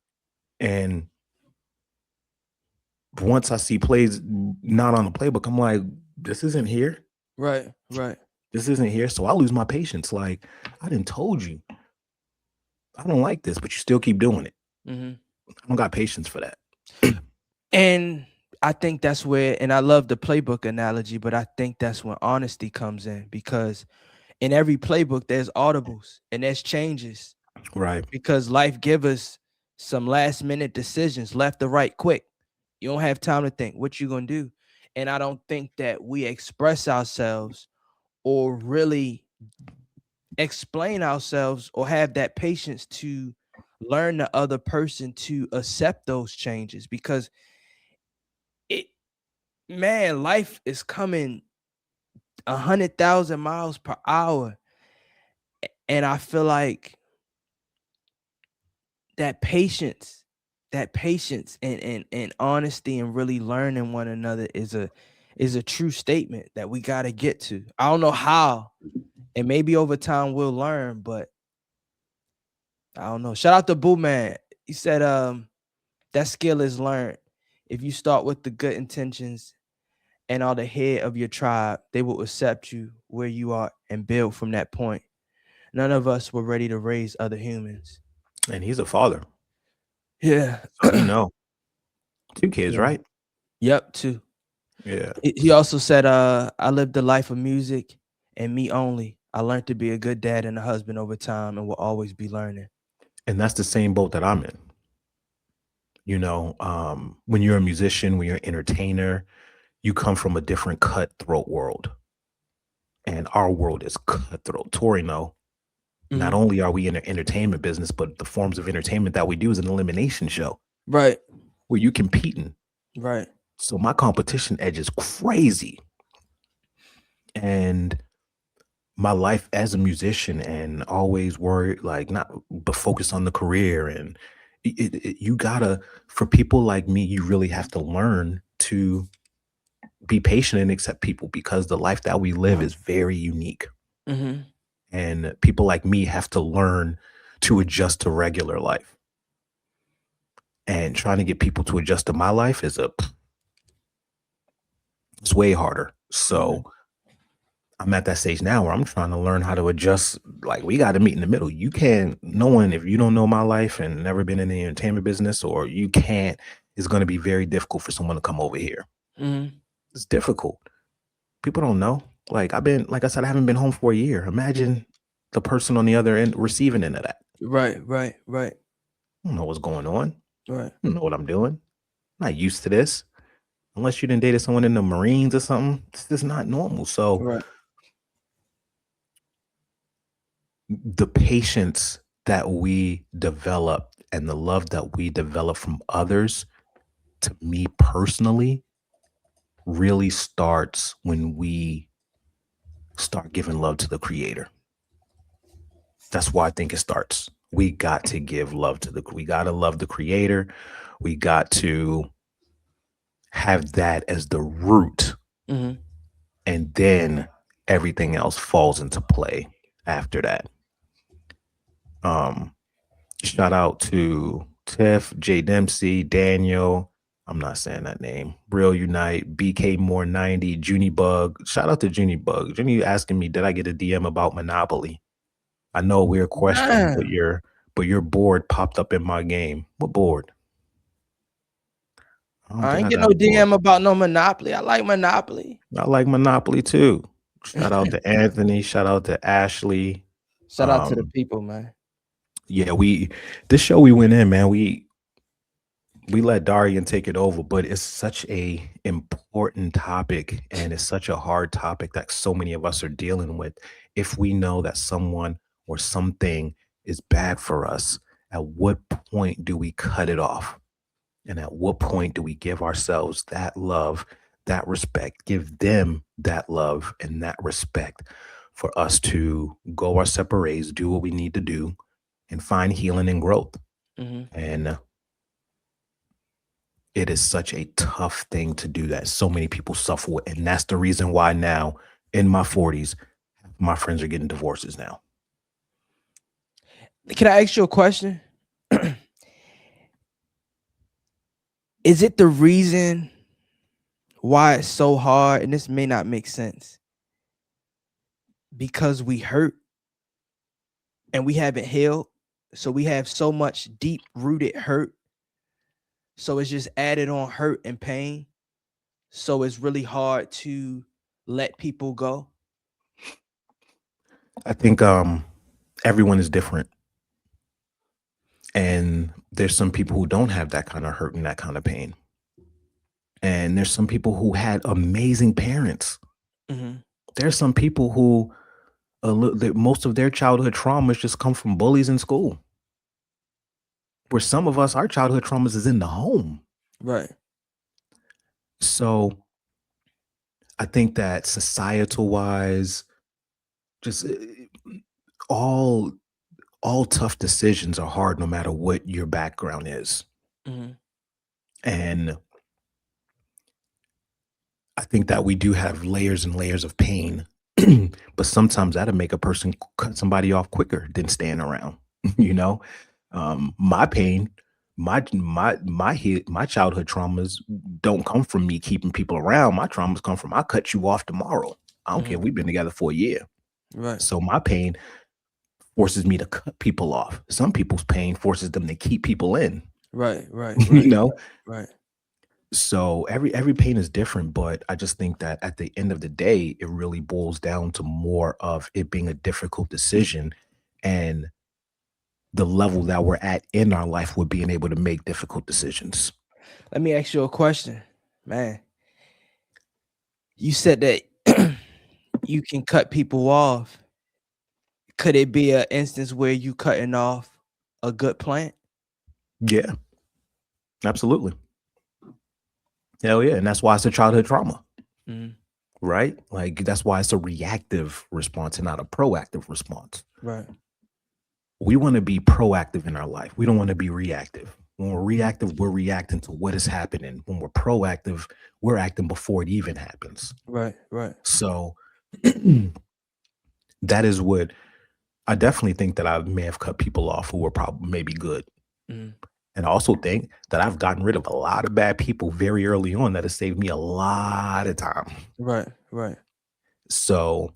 And once I see plays not on the playbook, I'm like, this isn't here. Right. Right. This isn't here. So I lose my patience. Like, I didn't told you. I don't like this, but you still keep doing it. Mhm. I don't got patience for that. And I think that's where, and I love the playbook analogy, but I think that's when honesty comes in, because in every playbook there's audibles and there's changes, Right. because life give us some last minute decisions, left or right, quick. You don't have time to think what you gonna do. And I don't think that we express ourselves or really explain ourselves or have that patience to learn the other person to accept those changes, because it, man, life is coming 100,000 miles per hour. And I feel like that patience and honesty and really learning one another is a true statement that we got to get to. I don't know how, and maybe over time we'll learn, but I don't know. Shout out to Boo Man. He said that skill is learned. If you start with the good intentions and are the head of your tribe, they will accept you where you are and build from that point. None of us were ready to raise other humans. And he's a father. Yeah. So, you know, 2 kids, Yeah. right? Yep, too. Yeah. He also said, I lived a life of music and me only. I learned to be a good dad and a husband over time and will always be learning. And that's the same boat that I'm in. You know, when you're a musician, when you're an entertainer, you come from a different cutthroat world. And our world is cutthroat. Tori, no. Not Mhm. only are we in the entertainment business, but the forms of entertainment that we do is an elimination show Right. where you competing. Right. So my competition edge is crazy. And my life as a musician and always worried, like not, but focus on the career. And you gotta, for people like me, you really have to learn to be patient and accept people, because the life that we live is very unique. Mhm. And people like me have to learn to adjust to regular life. And trying to get people to adjust to my life it's way harder. So I'm at that stage now where I'm trying to learn how to adjust. Like, we got to meet in the middle. You can't, no one, if you don't know my life and never been in the entertainment business, or you can't, it's going to be very difficult for someone to come over here. Mhm. It's difficult. People don't know. Like, like I said, I haven't been home for a year. Imagine the person on the other end receiving into that. Right. Right. Right. I don't know what's going on. Right. I don't know what I'm doing. not used to this. Unless you didn't dated someone in the Marines or something, this is not normal. So Right. the patience that we develop and the love that we develop from others, to me personally, really starts when we start giving love to the creator. That's why I think it starts. We got to give love to we got to love the creator. We got to have that as the root. Mm-hmm. And then everything else falls into play after that. Shout out to Tiff, J Dempsey, Daniel. I'm not saying that name. Real Unite, BK More 90, Junie Bug. Shout out to Junie Bug. Junie asking me, did I get a DM about Monopoly? I know a weird question, but Damn. your board popped up in my game. What board? I don't I think ain't I get got no a board. DM about no Monopoly. I like Monopoly. I like Monopoly too. Shout out to Anthony. Shout out to Ashley. Shout out to the people, man. Yeah, this show we went in, man. We let Darian take it over, but it's such a important topic, and it's such a hard topic that so many of us are dealing with. If we know that someone or something is bad for us, at what point do we cut it off? And at what point do we give ourselves that love, that respect, give them that love and that respect for us to go our separate ways, do what we need to do, and find healing and growth? Mm-hmm. And it is such a tough thing to do that so many people suffer with. And that's the reason why now in my 40s, my friends are getting divorces now. Can I ask you a question? Is it the reason why it's so hard? And this may not make sense. Because we hurt and we haven't healed. So we have so much deep rooted hurt. So it's just added on hurt and pain. So it's really hard to let people go. I think everyone is different. And there's some people who don't have that kind of hurt and that kind of pain. And there's some people who had amazing parents. Mm-hmm. There's some people who most of their childhood traumas just come from bullies in school. Where some of us, our childhood traumas is in the home. Right. So I think that societal wise, just all tough decisions are hard no matter what your background is. Mm-hmm. And I think that we do have layers and layers of pain, but sometimes that'll make a person cut somebody off quicker than staying around. You know, my pain, my childhood traumas don't come from me keeping people around. My traumas come from I cut you off tomorrow. I don't care if we've been together for a year. Right. So my pain forces me to cut people off. Some people's pain forces them to keep people in. Right. You know? Right. So every pain is different, but I just think that at the end of the day, it really boils down to more of it being a difficult decision and the level that we're at in our life with being able to make difficult decisions. Let me ask you a question, man. You said that you can cut people off. Could it be an instance where you cutting off a good plant? Yeah, absolutely. Hell yeah. And that's why it's a childhood trauma, right? Like that's why it's a reactive response and not a proactive response. Right. We want to be proactive in our life. We don't want to be reactive. When we're reactive, we're reacting to what is happening. When we're proactive, we're acting before it even happens. Right. So that is what I definitely think that I may have cut people off who were probably maybe good. And I also think that I've gotten rid of a lot of bad people very early on that has saved me a lot of time. Right. So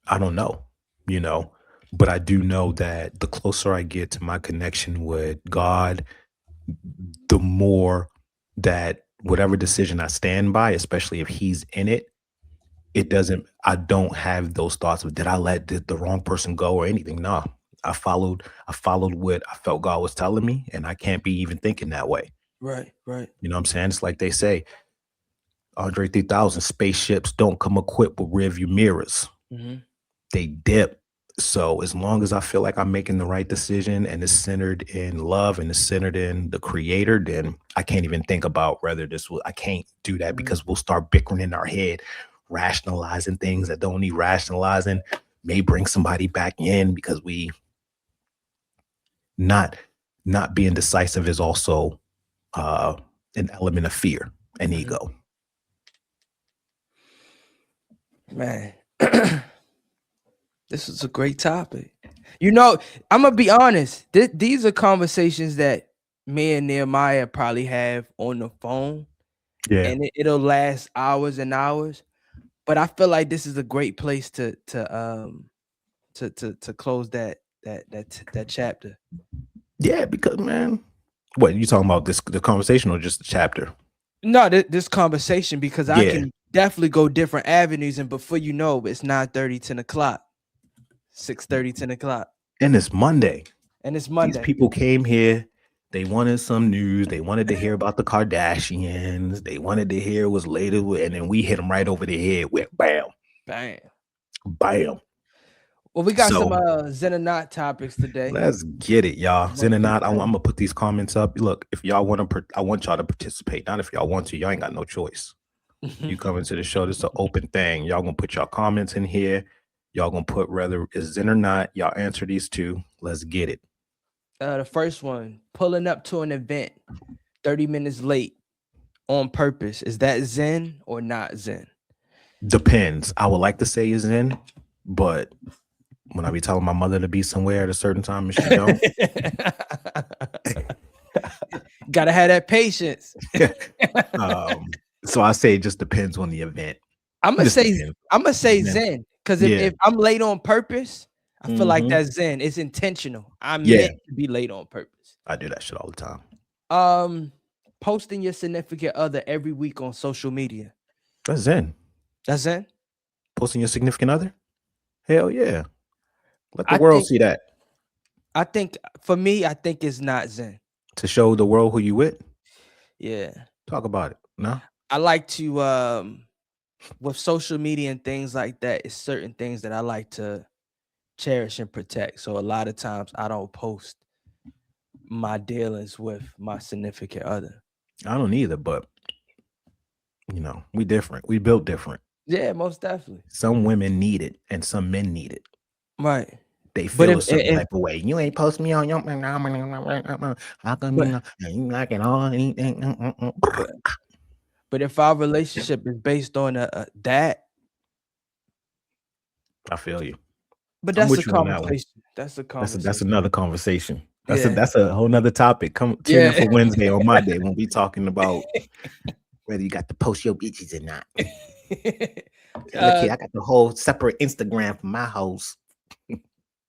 I don't know, but I do know that the closer I get to my connection with God, the more that whatever decision I stand by, especially if he's in it, I don't have those thoughts of did I let the wrong person go or anything. No, I followed what I felt God was telling me, and I can't be even thinking that way. Right. You know what I'm saying? It's like they say, Andre 3000, spaceships don't come equipped with rearview mirrors. Mm-hmm. They dip. So as long as I feel like I'm making the right decision and it's centered in love and it's centered in the creator, then I can't even think about whether I can't do that, because we'll start bickering in our head, rationalizing things that don't need rationalizing, may bring somebody back in, because we not being decisive is also an element of fear and ego. Man, this is a great topic. You know, I'm gonna be honest. These are conversations that me and Nehemiah probably have on the phone, Yeah. and it'll last hours and hours. But I feel like this is a great place to close that chapter. Yeah, because, man, what you talking about, the conversation or just the chapter? No, this conversation, because I Yeah. can definitely go different avenues, and before you know, it's 9:30, 10 o'clock, 6:30, 10 o'clock, And it's Monday. and it's These Monday. people came here. They wanted some news. They wanted to hear about the Kardashians. They wanted to hear what's later, and then we hit them right over the head with bam, Bam. bam. Well, we got some So Zen and Not topics today. let's get it, y'all. Zen and not, I'm Okay. gonna put these comments up. Look, if y'all want to, I want y'all to participate. Not if y'all want to. Y'all ain't got no choice. You come into the show. This is an open thing. Y'all gonna put y'all comments in here. Y'all gonna put whether it's Zen or not. Y'all answer these two. Let's get it. The first one, pulling up to an event 30 minutes late on purpose. Is that Zen or not Zen? Depends. I would like to say is Zen, but when I be telling my mother to be somewhere at a certain time and she don't, Gotta have that patience. so I say it just depends on the event. I'm gonna say Zen. Zen, because if I'm late on purpose, I feel like that's Zen. It's intentional. I'm meant to be late on purpose. I do that shit all the time. Posting your significant other every week on social media. That's Zen. That's Zen. Posting your significant other? Hell yeah. Let the world see that. I think for me, I think it's not Zen. To show the world who you with? Yeah. Talk about it. No? I like to with social media and things like that, it's certain things that I like to cherish and protect. So a lot of times I don't post my dealings with my significant other. I don't either, but you know, we different. We built different. Yeah, most definitely. Some women need it and some men need it. Right. They feel a certain type of way. You ain't post me on your how come you like it all? But if our relationship is based on that, I feel you. But that's a conversation. That's a conversation. That's another conversation. That's a whole nother topic. Come tune in for Wednesday on my day when we talking about whether you got to post your bitches or not. Look here, I got the whole separate Instagram for my hoes.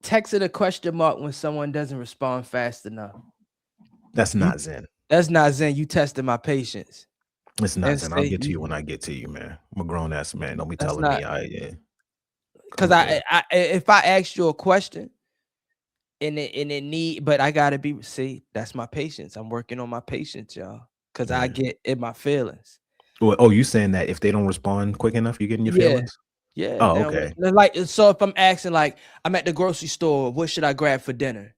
Text it a question mark when someone doesn't respond fast enough. That's not Zen. That's not Zen. You tested my patience. It's not Zen. I'll get to you when I get to you, man. I'm a grown ass man. Don't be telling me because if I asked you a question and it need, but I gotta that's my patience. I'm working on my patience, y'all. Because I get in my feelings. Oh, you saying that if they don't respond quick enough, you get in your feelings? Yeah. Oh, okay. Like, so if I'm asking, like, I'm at the grocery store, what should I grab for dinner?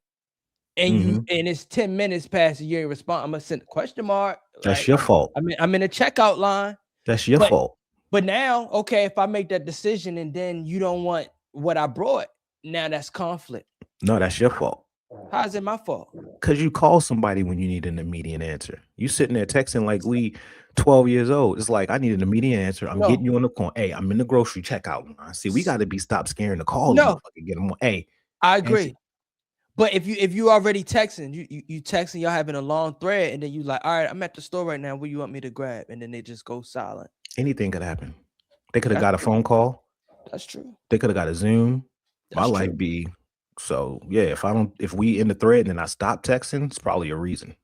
And and it's 10 minutes past and you ain't respond, I'm gonna send a question mark. That's your fault. I'm in a checkout line. That's your fault. But now, okay, if I make that decision and then you don't want what I brought, now that's conflict. No, that's your fault. How is it my fault? Because you call somebody when you need an immediate answer. You sitting there texting like we 12 years old. It's like, I need an immediate answer. I'm getting you on the phone. Hey, I'm in the grocery checkout line. See, we got to stop scaring the call. No, get them on. Hey, I agree. Answer. But if you already texting, you texting, y'all having a long thread, and then you like, all right, I'm at the store right now. What do you want me to grab? And then they just go silent. Anything could happen. They could have got a phone call. That's true. They could have got a Zoom. My life be so yeah. If we in the thread and I stop texting, it's probably a reason.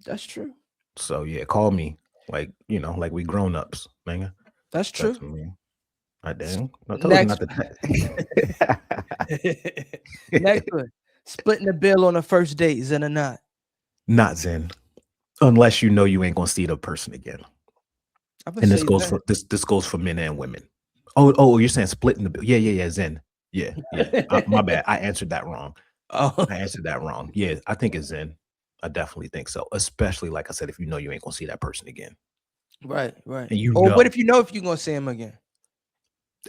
That's true. So yeah, call me like like we grown ups, man. That's true. I dang. Next one. Splitting the bill on a first date, Zen or not? Not Zen, unless you know you ain't gonna see the person again. I would And this say goes Zen. for this goes for men and women. Oh, you're saying splitting the bill? Yeah. Zen. Yeah. My bad. I answered that wrong. Oh, I answered that wrong. Yeah, I think it's Zen. I definitely think so. Especially like I said, if you know you ain't gonna see that person again, right. and you Or what know, if you know if you're gonna see him again?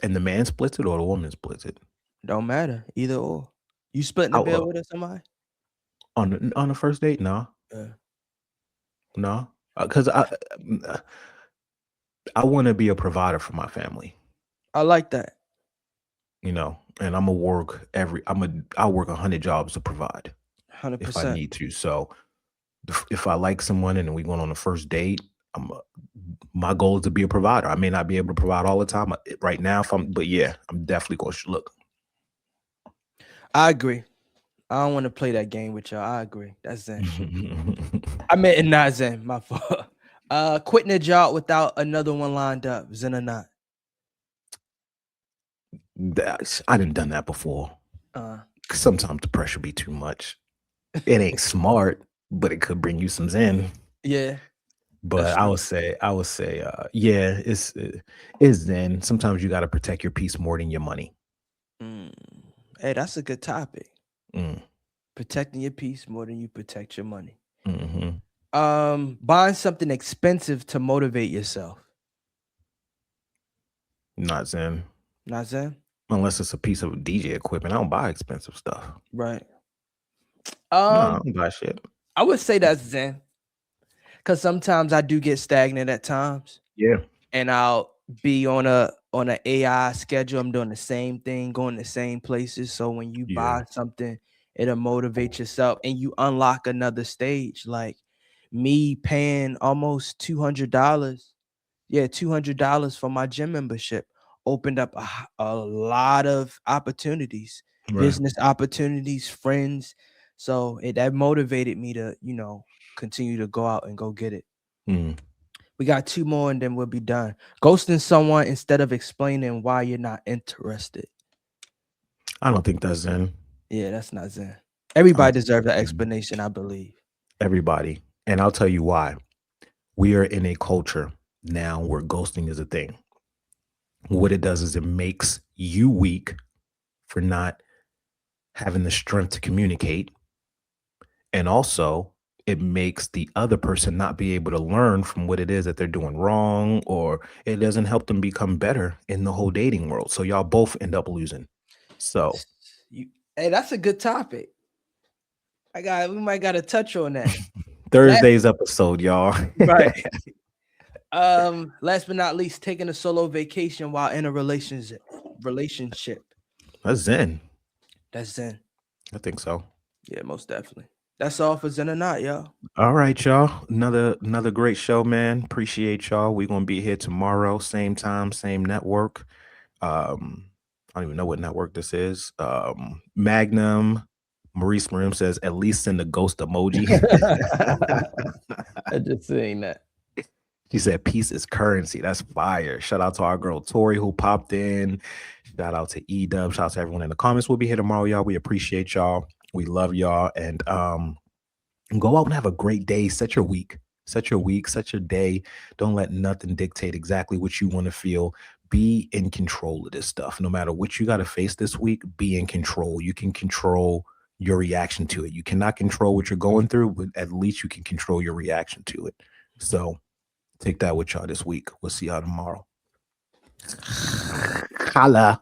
and the man splits it or the woman splits it. Don't matter. Either or. You splitting the I, bill with somebody? on the first date, no, Yeah. no, because I want to be a provider for my family, I like that. you know, and I'm gonna work I'll work 100 jobs to provide if I 100%. need to. So if I like someone and we going on a first date, my goal is to be a provider. I may not be able to provide all the time right now, but yeah, I'm definitely going to look. I agree. I don't want to play that game with y'all. I agree. That's Zen. I meant not Zen. My fault. Quitting a job without another one lined up. Zen or not? I done that before. Sometimes the pressure be too much. It ain't smart, but it could bring you some zen. Yeah. But I would say, yeah, it's zen. Sometimes you got to protect your peace more than your money. Hey, that's a good topic. Mm. Protecting your peace more than you protect your money. Mm-hmm. Buying something expensive to motivate yourself. Not zen. Not Zen? Unless it's a piece of DJ equipment. I don't buy expensive stuff. Right. No, I don't buy shit. I would say that's Zen. Because sometimes I do get stagnant at times. Yeah. And I'll be on a AI schedule. I'm doing the same thing, going the same places. So when you buy something, it'll motivate yourself and you unlock another stage. Like me paying almost $200. Yeah, $200 for my gym membership opened up a lot of opportunities, Right. business opportunities, friends. So that motivated me to, continue to go out and go get it. Mm. We got 2 more and then we'll be done. Ghosting someone instead of explaining why you're not interested. I don't think that's zen. Yeah, that's not Zen. Everybody deserves an explanation, I believe. Everybody. And I'll tell you why. We are in a culture now where ghosting is a thing. What it does is it makes you weak for not having the strength to communicate. And also, it makes the other person not be able to learn from what it is that they're doing wrong, or it doesn't help them become better in the whole dating world. So y'all both end up losing. So Hey, that's a good topic. We might got to touch on that. Thursday's episode, y'all. Right. Last but not least, taking a solo vacation while in a relationship. That's zen. That's Zen. I think so. Yeah, most definitely. That's all for Zen or not, y'all. All right, y'all. Another great show, man. Appreciate y'all. We're gonna be here tomorrow, same time, same network. I don't even know what network this is. Magnum. Maurice Marim says, at least send the ghost emoji. I just saying that. She said, peace is currency. That's fire. Shout out to our girl Tori who popped in. Shout out to E-Dub. Shout out to everyone in the comments. We'll be here tomorrow, y'all. We appreciate y'all. We love y'all. And go out and have a great day. Set your week. Set your day. Don't let nothing dictate exactly what you want to feel. Be in control of this stuff. No matter what you got to face this week, be in control. You can control your reaction to it. You cannot control what you're going through, but at least you can control your reaction to it. So take that with y'all this week. We'll see y'all tomorrow. Holla.